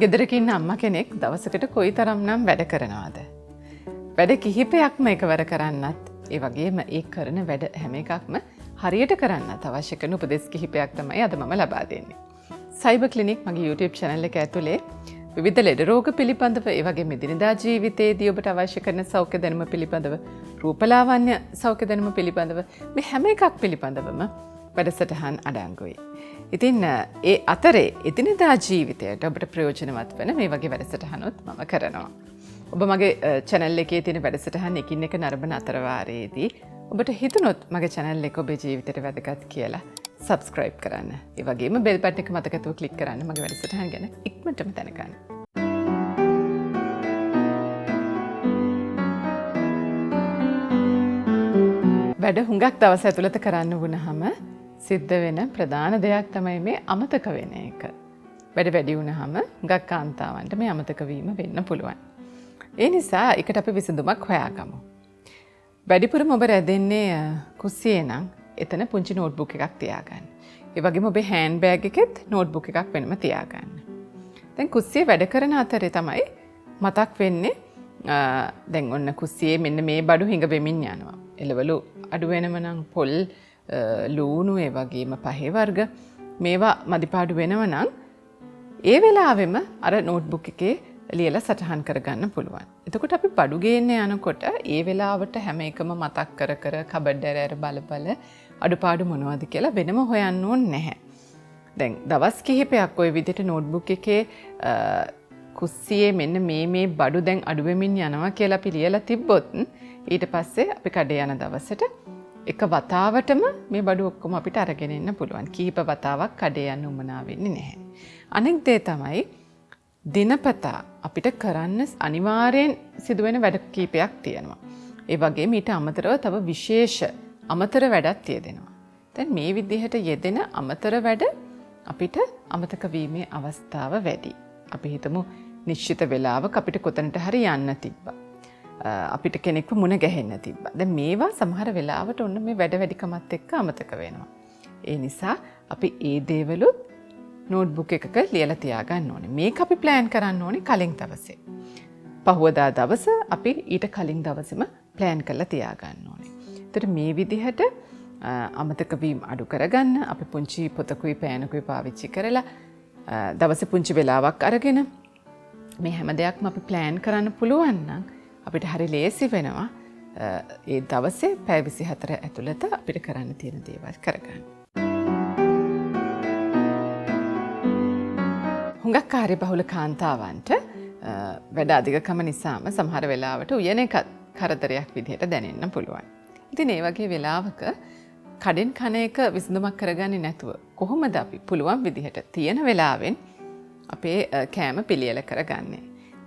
ගෙදරක ඉන්න අම්මා කෙනෙක් දවසකට කොයිතරම්නම් වැඩ කරනවද? වැඩ කිහිපයක්ම එකවර කරන්නත්, ඒ වගේම ඒ කරන වැඩ හැම එකක්ම හරියට කරන්නත් අවශ්‍ය කරන උපදෙස් කිහිපයක් තමයි අද මම ලබා දෙන්නේ. සයිබර් ක්ලිනික් මගේ YouTube channel එක ඇතුලේ විවිධ ලෙඩ රෝග පිළිබඳව, ඒ වගේම එදිනදා ජීවිතයේදී ඔබට අවශ්‍ය කරන සෞඛ්‍ය දැනුම පිළිබඳව, රූපලාවන්‍ය සෞඛ්‍ය දැනුම පිළිබඳව, මේ හැම එකක් පිළිබඳවම වැඩසටහන් අඩංගුයි. ඉතින් ඒ අතරේ එදිනදා ජීවිතයට ඔබට ප්‍රයෝජනවත් වෙන මේ වගේ වැඩසටහනොත් මම කරනවා. ඔබ මගේ channel එකේ තියෙන වැඩසටහන් එකින් එක නරඹන අතර වාරයේදී ඔබට හිතුනොත් මගේ channel එක ඔබේ ජීවිතයට වැදගත් කියලා subscribe කරන්න. ඒ වගේම bell button එක මතකතුව click කරන්න මගේ වැඩසටහන් ගැන ඉක්මනටම දැනගන්න. වැඩ හුඟක් දවස් ඇතුළත කරන්න වුණාම සිද්ධ වෙන ප්‍රධාන දෙයක් තමයි මේ අමතක වෙන එක. වැඩ වැඩි වුණාම හුඟක් කාන්තාවන්ට මේ අමතක වීම වෙන්න පුළුවන්. ඒ නිසා එකට අපි විසඳුමක් හොයාගමු. වැඩිපුරම ඔබ රැඳෙන්නේ කුස්සියේ නම් එතන පුංචි නෝට්බුක් එකක් තියාගන්න. ඒ වගේම ඔබේ හෑන්ඩ් බෑග් එකෙත් නෝට්බුක් එකක් වෙනම තියාගන්න. දැන් කුස්සියේ වැඩ කරන අතරේ තමයි මතක් වෙන්නේ දැන් ඔන්න කුස්සියේ මෙන්න මේ බඩු හිඟ වෙමින් යනවා. එළවලු අඩු වෙනම නම් පොල්, ලූණු, ඒ වගේම පහේ වර්ග මේවා මදිපාඩු වෙනව නම් ඒ වෙලාවෙම අර නෝට්බුක් එකේ ලියලා සටහන් කරගන්න පුළුවන්. එතකොට අපි බඩු ගේන්න යනකොට ඒ වෙලාවට හැම එකම මතක් කර කර කබඩ් ඇර බල අඩුපාඩු මොනවද කියලා වෙනම හොයන්න ඕනේ නැහැ. දැන් දවස් කිහිපයක් ওই විදිහට නෝට්බුක් එකේ කුස්සියේ මෙන්න මේ බඩු දැන් අඩු වෙමින් යනවා කියලා අපි ලියලා තිබ්බොත් ඊට පස්සේ අපි කඩේ යන දවසට එක වතාවටම මේ බඩු ඔක්කොම අපිට අරගෙන එන්න පුළුවන්. කීප වතාවක් කඩේ යන්න උවමනා වෙන්නේ නැහැ. අනෙක් දේ තමයි දිනපතා අපිට කරන්න අනිවාර්යෙන් සිදුවෙන වැඩ කීපයක් තියෙනවා. ඒ වගේම ඊට අමතරව තව විශේෂ අමතර වැඩක් තියෙනවා. දැන් මේ විදිහට යෙදෙන අමතර වැඩ අපිට අමතක වීමේ අවස්ථාව වැඩි. අපි හිතමු නිශ්චිත වෙලාවක අපිට කොතනට හරි යන්න තිබ්බා. අපිට කෙනෙක්ව මුණ ගැහෙන්න තිබ්බා. දැන් මේවා සමහර වෙලාවට ඔන්න මේ වැඩ වැඩිකමත් එක්ක අමතක වෙනවා. ඒ නිසා අපි ඒ දේවලුත් නෝට්බුක් එකක ලියලා තියාගන්න ඕනේ. මේක අපි ප්ලෑන් කරන්න ඕනේ කලින් දවසේ. පහුවදා දවස අපි ඊට කලින් දවසේම ප්ලෑන් කරලා තියාගන්න ඕනේ. ඒතර මේ විදිහට අමතක වීම අඩු කරගන්න අපි පුංචි පොතකුයි පෑනකුයි පාවිච්චි කරලා දවසේ පුංචි වෙලාවක් අරගෙන මේ හැම දෙයක්ම අපි ප්ලෑන් කරන්න පුළුවන් නම් අපිට හරි ලේසි වෙනවා ඒ දවසේ පැය 24 ඇතුළත අපිට කරන්න තියෙන දේවල් කරගන්න. හුඟක් කාර්යබහුල කාන්තාවන්ට වැඩ අධිකකම නිසාම සමහර වෙලාවට උයන එකත් කරදරයක් විදිහට දැනෙන්න පුළුවන්. ඉතින් ඒ වගේ වෙලාවක කඩෙන් කන එක විසඳුමක් කරගන්නේ නැතුව කොහොමද අපි පුළුවන් විදිහට තියෙන වෙලාවෙන් අපේ කෑම පිළියෙල කරගන්නේ?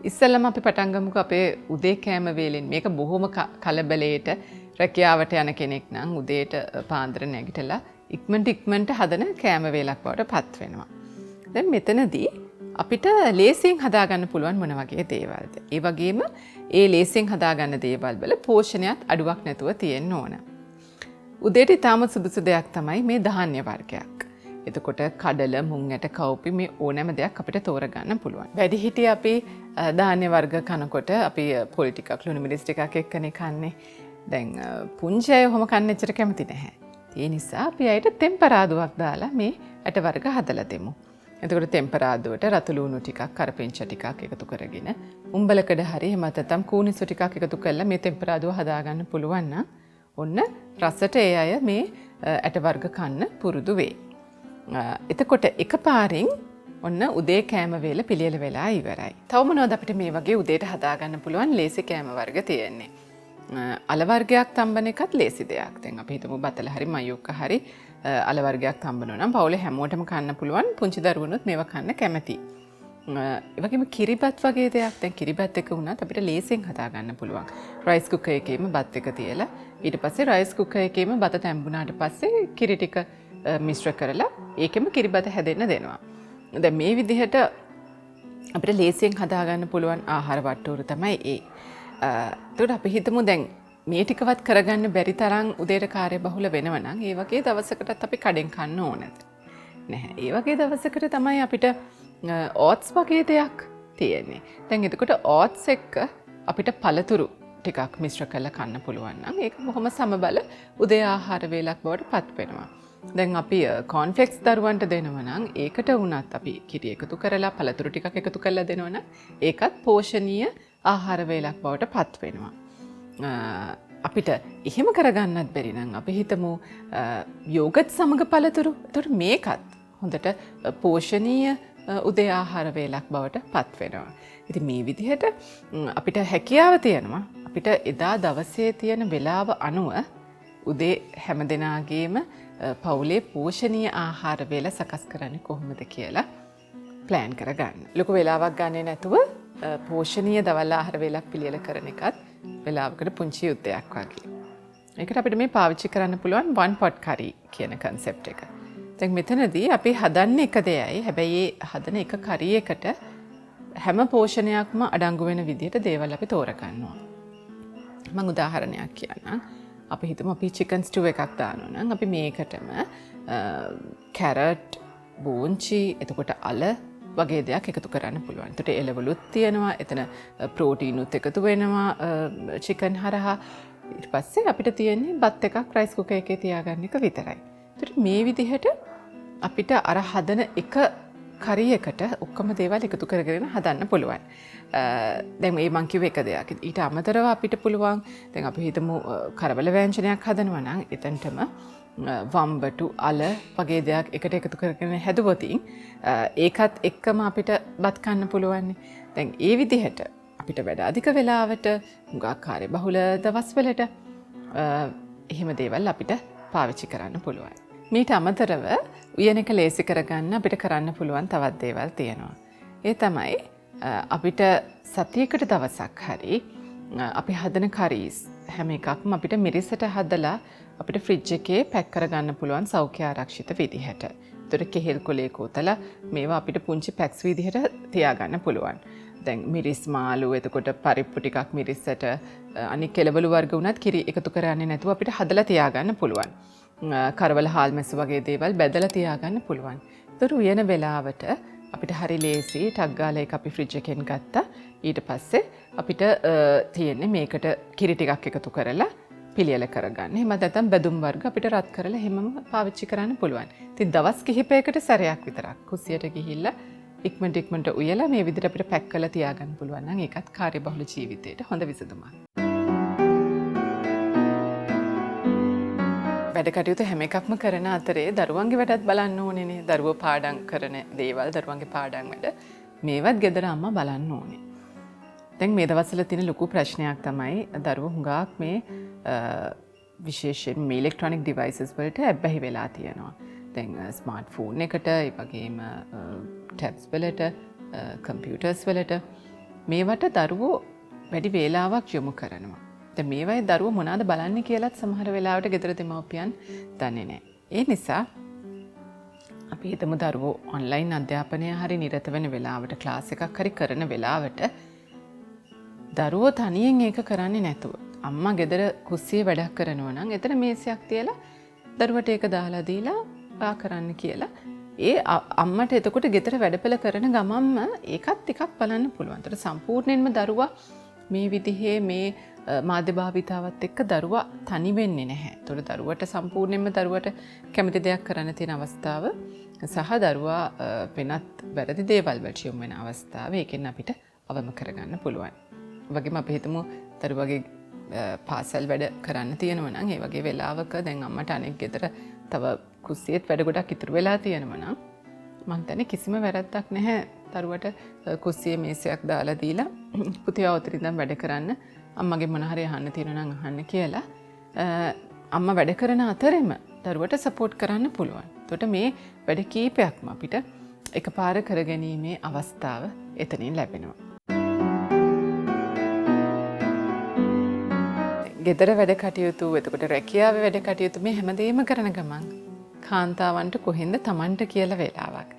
ඉස්සෙල්ලම අපි පටන් ගමුකෝ අපේ උදේ කෑම වේලෙන්. මේක බොහොම කලබලයට රැකියාවට යන කෙනෙක් නම් උදේට පාන්දර නැගිටලා ඉක්මනට හදන කෑම වේලක් බවට පත් වෙනවා. දැන් මෙතනදී අපිට ලේසියෙන් හදාගන්න පුළුවන් මොන වගේ දේවල්ද? ඒ වගේම ඒ ලේසියෙන් හදාගන්න දේවල් වල පෝෂණයත් අඩුවක් නැතුව තියෙන්න ඕන. උදේට ඉතාම සුදුසු දෙයක් තමයි මේ ධාන්‍ය වර්ගයක්. එතකොට කඩල, මුං ඇට, කව්පි මේ ඕනෑම දෙයක් අපිට තෝරගන්න පුළුවන්. වැඩිහිටිය අපි ධාන්‍ය වර්ග කනකොට අපි පොල් ටිකක්, ලුණු මිරිස් ටිකක් එක්කනේ කන්නේ. දැන් පුංචි අය ඔහොම කන්න එච්චර කැමති නැහැ. ඒ නිසා අපි අයට තෙම්පරාදුවක් දාලා මේ ඇට වර්ග හදලා දෙමු. එතකොට තෙම්පරාදුවට රතු ලුණු ටිකක්, කරපිංච ටිකක් එකතු කරගෙන උම්බලකඩ හරි එහෙම නැත්නම් කූනිසු ටිකක් එකතු කරලා මේ තෙම්පරාදුව හදාගන්න පුළුවන් නම් ඔන්න රසට ඒ අය මේ ඇට වර්ග කන්න පුරුදු වෙයි. එතකොට එකපාරින් ඔන්න උදේ කෑම වේල පිළියෙල වෙලා ඉවරයි. තව මොනවද අපිට මේ වගේ උදේට හදාගන්න පුළුවන් ලේසි කෑම වර්ග තියෙන්නේ? අල වර්ගයක් තම්බන එකත් ලේසි දෙයක්. දැන් අපි හිතමු බතල හරි මයුක්ක හරි අල වර්ගයක් තම්බනවා නම් පවුලේ හැමෝටම කන්න පුළුවන්. පුංචි දරුවනුත් මේවා කන්න කැමතියි. ඒ වගේම කිරිබත් වගේ දෙයක්. දැන් කිරිබත් එක වුණත් අපිට ලේසියෙන් හදාගන්න පුළුවන්. රයිස් කුකර් එකේම බත් එක තියලා ඊට පස්සේ රයිස් කුකර් එකේම බත තැම්බුණාට පස්සේ කිරි ටික මිශ්‍ර කරලා ඒකෙම කිරිබත හැදෙන්න දෙනවා. දැන් මේ විදිහට අපිට ලේසියෙන් හදාගන්න පුළුවන් ආහාර වට්ටෝරු තමයි ඒ. එතකොට අපි හිතමු දැන් මේ ටිකවත් කරගන්න බැරි තරම් උදේට කාර්යබහුල වෙනව නම් ඒ වගේ දවසකටත් අපි කඩෙන් කන්න ඕනද? නැහැ. ඒ වගේ දවසකට තමයි අපිට ඕට්ස් වගේ දෙයක් තියෙන්නේ. දැන් එතකොට ඕට්ස් එක්ක අපිට පළතුරු ටිකක් මිශ්‍ර කරලා කන්න පුළුවන් නම් ඒක බොහොම සමබල උදේ ආහාර වේලක් බවට පත් වෙනවා. දැන් අපි කෝන්ෆ්ලෙක්ස් දරුවන්ට දෙනවා නම් ඒකට වුණත් අපි කිරි එකතු කරලා පළතුරු ටිකක් එකතු කරලා දෙනවා නම් ඒකත් පෝෂණීය ආහාර වේලක් බවට පත් වෙනවා. අපිට එහෙම කරගන්නත් බැරි නම් අපි හිතමු යෝගට් සමග පළතුරු. එතකොට මේකත් හොඳට පෝෂණීය උදේ ආහාර වේලක් බවට පත් වෙනවා. ඉතින් මේ විදිහට අපිට හැකියාව තියෙනවා අපිට එදා දවසේ තියෙන වෙලාව අනුව උදේ හැමදෙනාගේම පවුලේ පෝෂණීය ආහාර වේල සකස් කරන්නේ කොහොමද කියලා ප්ලෑන් කරගන්න. ලොකු වෙලාවක් ගන්නේ නැතුව පෝෂණීය දවල් ආහාර වේලක් පිළියෙල කරන එකත් වෙලාවකට පුංචි යුද්ධයක් වගේ. ඒකට අපිට මේ පාවිච්චි කරන්න පුළුවන් one pot curry කියන concept එක. දැන් මෙතනදී අපි හදන්නේ එක දෙයයි. හැබැයි හදන එක curry එකට හැම පෝෂණයක්ම අඩංගු වෙන විදිහට දේවල් අපි තෝරගන්නවා. මම උදාහරණයක් කියන්නම්. අපි හිතමු අපි chicken stew එකක් දානවා නම් අපි මේකටම කැරට්, බෝංචි, එතකොට අල වගේ දෙයක් එකතු කරන්න පුළුවන්. එතකොට එළවලුත් තියෙනවා, එතන ප්‍රෝටීනුත් එකතු වෙනවා chicken හරහා. ඊට පස්සේ අපිට තියෙන්නේ බත් එකක් රයිස් කුකර් එකේ තියාගන්න එක විතරයි. එතකොට මේ විදිහට අපිට අර හදන එක curry එකට ඔක්කොම දේවල් එකතු කරගෙන හදන්න පුළුවන්. දැන් මේ මං කිව්ව එක දෙයක්. ඊට අමතරව අපිට පුළුවන් දැන් අපි හිතමු කරවල ව්‍යංජනයක් හදනවා නම් එතනටම වම්බටු අල වගේ දෙයක් එකට එකතු කරගෙන හැදුවොතින් ඒකත් එක්කම අපිට බත් කන්න පුළුවන්. දැන් ඒ විදිහට අපිට වැඩ අධික වෙලාවට හුඟක් කාර්යබහුල දවස්වලට එහෙම දේවල් අපිට පාවිච්චි කරන්න පුළුවන්. මීට අමතරව උයන එක ලේසි කරගන්න අපිට කරන්න පුළුවන් තවත් දේවල් තියෙනවා. ඒ තමයි අපිට සතියකට දවසක් හරි අපි හදන කරීස් හැම එකක්ම අපිට මිරිසට හදලා අපිට ෆ්‍රිජ් එකේ පැක් කරගන්න පුළුවන් සෞඛ්‍ය ආරක්ෂිත විදිහට. ඒතර කෙහෙල් කොලේ කොතලා මේවා අපිට පුංචි පැක්ස් විදිහට තියාගන්න පුළුවන්. දැන් මිරිස් මාළු, එතකොට පරිප්පු ටිකක් මිරිස්සට, අනිත් කෙළවලු වර්ග උනත් කිරි එකතු කරන්නේ නැතුව අපිට හදලා තියාගන්න පුළුවන්. කරවල හාල් මැස්සු වගේ දේවල් බැදලා තියාගන්න පුළුවන්. ඒතර උයන වෙලාවට අපිට හරි ලේසි ටක් ගාලා ඒක අපි ෆ්‍රිජ් එකෙන් ගත්තා. ඊට පස්සේ අපිට තියෙන්නේ මේකට කිරි ටිකක් එකතු කරලා පිළියෙල කරගන්න. එහෙම නැත්නම් බැදුම් වර්ග අපිට රත් කරලා හැමම පාවිච්චි කරන්න පුළුවන්. ඉතින් දවස් කිහිපයකට සැරයක් විතරක් කුස්සියට ගිහිල්ලා ඉක්මනට උයලා මේ විදිහට අපිට පැක් කරලා තියාගන්න පුළුවන් නම් ඒකත් කාර්යබහුල ජීවිතයට හොඳ විසඳුමක්. වැඩ කටයුතු හැම එකක්ම කරන අතරේ දරුවන්ගේ වැඩත් බලන්න ඕනේනේ. දරුවෝ පාඩම් කරන දේවල්, දරුවන්ගේ පාඩම් වැඩ මේවත් ගෙදර අම්මා බලන්න ඕනේ. දැන් මේ දවස්වල තියෙන ලොකු ප්‍රශ්නයක් තමයි දරුවෝ හුඟක් මේ විශේෂයෙන් මේ ඉලෙක්ට්‍රොනික ඩිවයිසස් වලට ඇබ්බැහි වෙලා තියෙනවා. දැන් ස්මාර්ට් ෆෝන් එකට, ඒ වගේම ටැබ්ස් වලට, කම්පියුටර්ස් වලට මේවට දරුවෝ වැඩි වේලාවක් යොමු කරනවා. දැන් මේවයි දරුවෝ මොනවාද බලන්නේ කියලාත් සමහර වෙලාවට ගෙදර දෙමව්පියන් දන්නේ නැහැ. ඒ නිසා අපි හිතමු දරුවෝ ඔන්ලයින් අධ්‍යාපනය හරි නිරත වෙන වෙලාවට, ක්ලාස් එකක් හරි කරන වෙලාවට දරුවෝ තනියෙන් ඒක කරන්නේ නැතුව අම්මා ගෙදර කුස්සියේ වැඩක් කරනවා නම් එතන මේසයක් තියලා දරුවට ඒක දාලා දීලා ආ කරන්න කියලා ඒ අම්මට එතකොට ගෙදර වැඩපළ කරන ගමන්ම ඒකත් ටිකක් බලන්න පුළුවන්. ඒතර සම්පූර්ණයෙන්ම දරුවා මේ විදිහේ මේ මාධ්‍ය භාවිතාවත් එක්ක දරුවා තනි වෙන්නේ නැහැ. ඒතර දරුවට සම්පූර්ණයෙන්ම දරුවට කැමති දෙයක් කරන්න තියෙන අවස්ථාව සහ දරුවා වෙනත් වැරදි දේවල් වලට යොමු වෙන අවස්ථාව ඒකෙන් අපිට අවම කරගන්න පුළුවන්. වගේම අපි හිතමු දරුවගේ පාසල් වැඩ කරන්න තියෙනවා නම් ඒ වගේ වෙලාවක දැන් අම්මට අනෙක් ගෙදර තව කුස්සියෙත් වැඩ ගොඩක් ඉතුරු වෙලා තියෙනවා නම් මං හිතන්නේ කිසිම වැරද්දක් නැහැ දරුවට කුස්සියේ මේසයක් දාලා දීලා පුතේ අවතර ඉඳන් වැඩ කරන්න අම්මගේ මොන හරි අහන්න තියෙනවා නම් අහන්න කියලා අම්මා වැඩ කරන අතරෙම දරුවට සපෝට් කරන්න පුළුවන්. එතකොට මේ වැඩ කීපයක්ම අපිට එකපාර කරගැනීමේ අවස්ථාව එතනින් ලැබෙනවා. ගෙදර වැඩ කටයුතු, එතකොට රැකියාවේ වැඩ කටයුතු මේ හැමදේම කරන ගමන් කාන්තාවන්ට කොහෙන්ද Tamanට කියලා වෙලාවක්.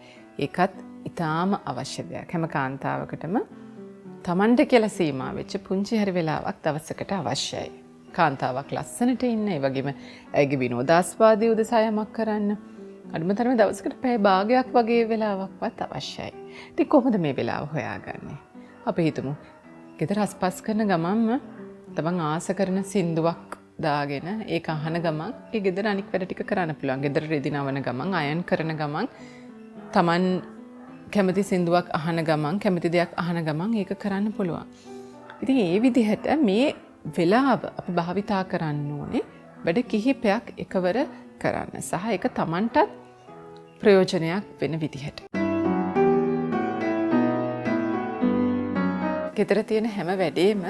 ඒකත් ඊටාම අවශ්‍ය දෙයක්. හැම කාන්තාවකටම Tamanට කියලා සීමා වෙච්ච පුංචි හරි වෙලාවක් දවසකට අවශ්‍යයි. කාන්තාවක් ලස්සනට ඉන්න, ඒ වගේම ඇගේ විනෝදාස්වාදී උදෙසා යමක් කරන්න, අඩුම තරමේ දවසකට පැය භාගයක් වගේ වෙලාවක්වත් අවශ්‍යයි. ඉතින් කොහොමද මේ වෙලාව හොයාගන්නේ? අපි හිතමු ගෙදර අස්පස් කරන ගමන්ම තමන් ආස කරන සින්දුවක් දාගෙන ඒක අහන ගමන් ඒ ගෙදර අනික් වැඩ ටික කරන්න පුළුවන්. ගෙදර රෙදි නවන ගමන්, අයන් කරන ගමන්, තමන් කැමති සින්දුවක් අහන ගමන්, කැමති දෙයක් අහන ගමන් ඒක කරන්න පුළුවන්. ඉතින් ඒ විදිහට මේ වෙලාව අපි භාවිතා කරන්න ඕනේ වැඩ කිහිපයක් එකවර කරන්න සහ ඒක තමන්ටත් ප්‍රයෝජනයක් වෙන විදිහට. ගෙදර තියෙන හැම වැඩේම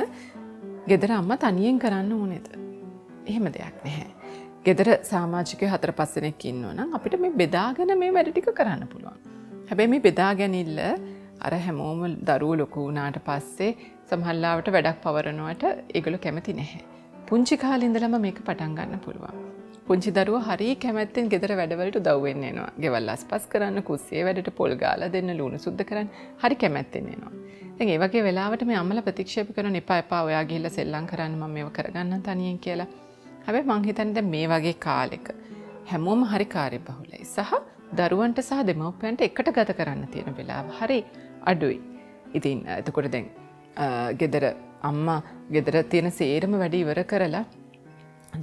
ගෙදර අම්මා තනියෙන් කරන්න ඕනේද? එහෙම දෙයක් නැහැ. ගෙදර සමාජිකයෝ 4-5 දෙනෙක් ඉන්නවා නම් අපිට මේ බෙදාගෙන මේ වැඩ ටික කරන්න පුළුවන්. හැබැයි මේ බෙදාගැනිල්ල අර හැමෝම දරුවෝ ලොකු වුණාට පස්සේ සමහරවිට වැඩක් පවරනවට ඒගොල්ලෝ කැමති නැහැ. පුංචි කාලේ ඉඳලම මේක පටන් ගන්න පුළුවන්. පුංචි දරුවෝ හරිය කැමැත්තෙන් ගෙදර වැඩවලට උදව් වෙන්න එනවා. ගෙවල් අස්පස් කරන්න, කුස්සියේ වැඩට පොල් ගාලා දෙන්න, ලුණු සුද්ධ කරන්න හරි කැමැත්තෙන් එනවා. දැන් ඒ වගේ වෙලාවට මේ අම්මලා ප්‍රතික්ෂේප කරන එපා ඔයා ගිහිල්ලා සෙල්ලම් කරන්න මම මේව කරගන්නම් තනියෙන් කියලා. හැබැයි මං හිතන්නේ දැන් මේ වගේ කාලෙක හැමෝම හරි කාර්යබහුලයි. සහ දරුවන්ට සහ දෙමව්පියන්ට එකට ගත කරන්න තියෙන වෙලාව හරි අඩුයි. ඉතින් එතකොට දැන් ගෙදර අම්මා ගෙදර තියෙන සේරම වැඩ ඉවර කරලා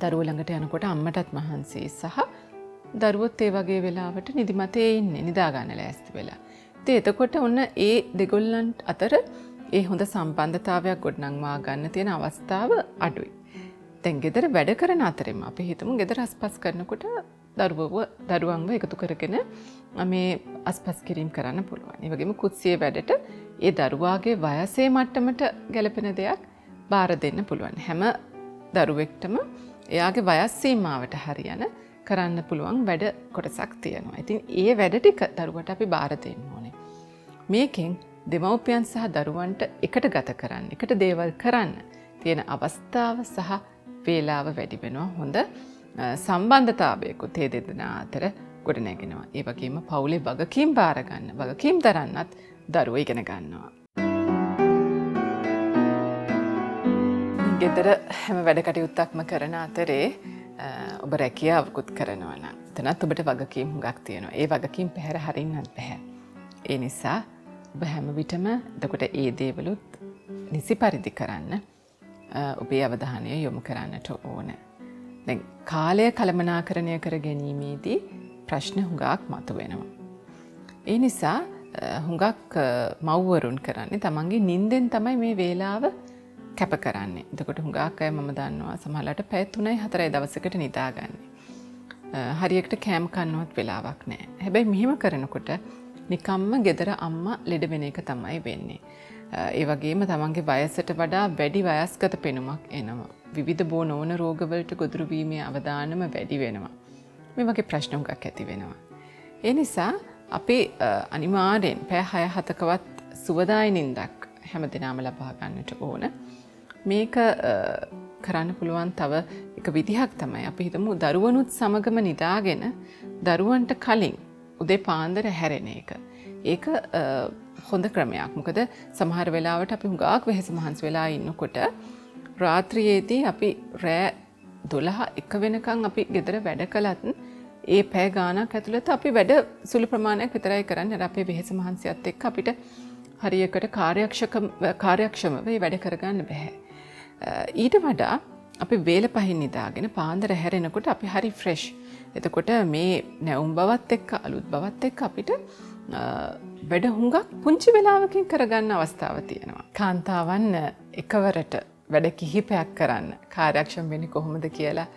දරුවෝ ළඟට යනකොට අම්මටත් මහන්සි සහ දරුවොත් ඒ වගේ වෙලාවට නිදිමතේ ඉන්නේ නිදා ගන්න ලෑස්ති වෙලා. ඉතින් එතකොට ඔන්න ඒ දෙගොල්ලන් අතර ඒ හොඳ සම්බන්ධතාවයක් ගොඩනංවා ගන්න තියෙන අවස්ථාව අඩුයි. දැන් ගෙදර වැඩ කරන අතරෙම අපි හිතමු ගෙදර අස්පස් කරනකොට දරුවන්ව එකතු කරගෙන මේ අස්පස් කිරීම කරන්න පුළුවන්. ඒ වගේම කුස්සියේ වැඩට ඒ දරුවාගේ වයසේ මට්ටමට ගැලපෙන දෙයක් බාර දෙන්න පුළුවන්. හැම දරුවෙක්ටම එයාගේ වයස් සීමාවට හරියන කරන්න පුළුවන් වැඩ කොටසක් තියෙනවා. ඉතින් ඒ වැඩ ටික දරුවට අපි බාර දෙන්න ඕනේ. මේකෙන් දෙමව්පියන් සහ දරුවන්ට එකට ගත කරන්න, එකට දේවල් කරන්න තියෙන අවස්ථාව සහ වේලාව වැඩි වෙනවා. හොඳ සම්බන්ධතාවයකුත් ඒ දෙදෙනා අතර ගොඩ නැගෙනවා. ඒ වගේම පවුලේ වගකීම් බාර ගන්න, වගකීම් දරන්නත් දරුවෝ ඉගෙන ගන්නවා. ගෙදර හැම වැඩ කටයුත්තක්ම කරන අතරේ ඔබ රැකියාවකුත් කරනවා නම් එතනත් ඔබට වගකීම් හුඟක් තියෙනවා. ඒ වගකීම් පැහැර හරින්නත් බෑ. ඒ නිසා ඔබ හැම විටම එතකොට ඒ දේවලුත් නිසි පරිදි කරන්න ඔබේ අවධානය යොමු කරන්නට ඕන. දැන් කාලය කළමනාකරණය කර ගැනීමේදී ප්‍රශ්න හුඟක් මතුවෙනවා. ඒ නිසා හුඟක් මව්වරුන් කරන්නේ තමන්ගේ නිින්දෙන් තමයි මේ වේලාව කැප කරන්නේ. එතකොට හුඟක් අය මම දන්නවා සමහරවිට පැය 3-4 දවසකට නිදාගන්නේ. හරියට කෑම කන්නවත් වෙලාවක් නැහැ. හැබැයි මෙහෙම කරනකොට නිකම්ම ගෙදර අම්මා ලෙඩ වෙන එක තමයි වෙන්නේ. ඒ වගේම තමන්ගේ වයසට වඩා වැඩි වයස්ගත පෙනුමක් එනවා. විවිධ බෝ නොවන රෝගවලට ගොදුරු වීමේ අවදානම වැඩි වෙනවා. මේ වගේ ප්‍රශ්න හුඟක් ඇති වෙනවා. ඒ නිසා අපි අනිවාර්යෙන් පැය 6-7කවත් සුවදායි නිින්දක් හැමදෙනාම ලබා ගන්නට ඕන. මේක කරන්න පුළුවන් තව එක විදිහක් තමයි අපි හිතමු දරුවනුත් සමගම නිදාගෙන දරුවන්ට කලින් උදේ පාන්දර හැරෙන එක. ඒක හොඳ ක්‍රමයක්. මොකද සමහර වෙලාවට අපි හුඟක් වෙහෙස මහන්සි වෙලා ඉන්නකොට රාත්‍රියේදී අපි රෑ 12-1 වෙනකන් අපි ගෙදර වැඩ කළත් ඒ පැය ගාණක් ඇතුළත අපි වැඩ සුළු ප්‍රමාණයක් විතරයි කරන්නේ. අර අපේ වෙහෙස මහන්සියත් එක්ක අපිට හරියකට කාර්යක්ෂමව මේ වැඩ කරගන්න බෑ. ඊට වඩා අපි වේල පහින් නිදාගෙන පාන්දර හැරෙනකොට අපි හරි ෆ්‍රෙෂ්. එතකොට මේ නැවුම් බවත් එක්ක අලුත් බවත් එක්ක අපිට වැඩ හුඟක් පුංචි වෙලාවකින් කරගන්න අවස්ථාව තියෙනවා. කාන්තාවන් එකවරට වැඩ කිහිපයක් කරන්න කාර්යක්ෂම වෙන්නේ කොහොමද කියලා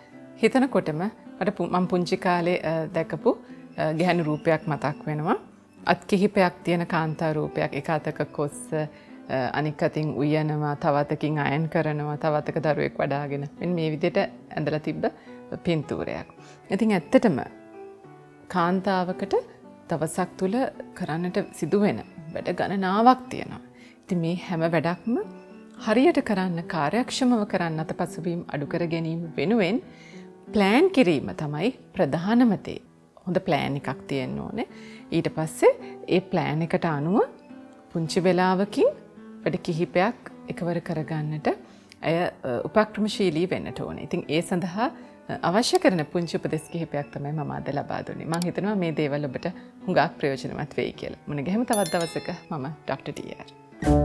හිතනකොටම මට මම පුංචි කාලේ දැකපු ගැහැණු රූපයක් මතක් වෙනවා. අත් කිහිපයක් තියෙන කාන්තා රූපයක්, එක අතක කොස්ස, අනික් අතින් උයනවා, තව අතකින් අයන් කරනවා, තව අතක දරුවෙක් වඩාගෙන. මෙන්න මේ විදිහට ඇඳලා තිබ්බ පින්තූරයක්. ඉතින් ඇත්තටම කාන්තාවකට දවසක් තුල කරන්නට සිදුවෙන වැඩ ගණනාවක් තියෙනවා. ඉතින් මේ හැම වැඩක්ම හරියට කරන්න, කාර්යක්ෂමව කරන්න අතපසුවීම අඩු කර ගැනීම වෙනුවෙන් ප්ලෑන් කිරීම තමයි ප්‍රධානම දේ. හොඳ ප්ලෑන් එකක් තියෙන්න ඕනේ. ඊට පස්සේ ඒ ප්ලෑන් එකට අනුව පුංචි වෙලාවකින් වැඩ කිහිපයක් එකවර කරගන්නට ඇය උපක්‍රමශීලී වෙන්නට ඕනේ. ඉතින් ඒ සඳහා අවශ්‍ය කරන පුංචි උපදෙස් කිහිපයක් තමයි මම අද ලබා දුන්නේ. මම හිතනවා මේ දේවල් ඔබට හුඟක් ප්‍රයෝජනවත් වෙයි කියලා. මුණ ගැහෙමු තවත් දවසක. මම Dr.DR.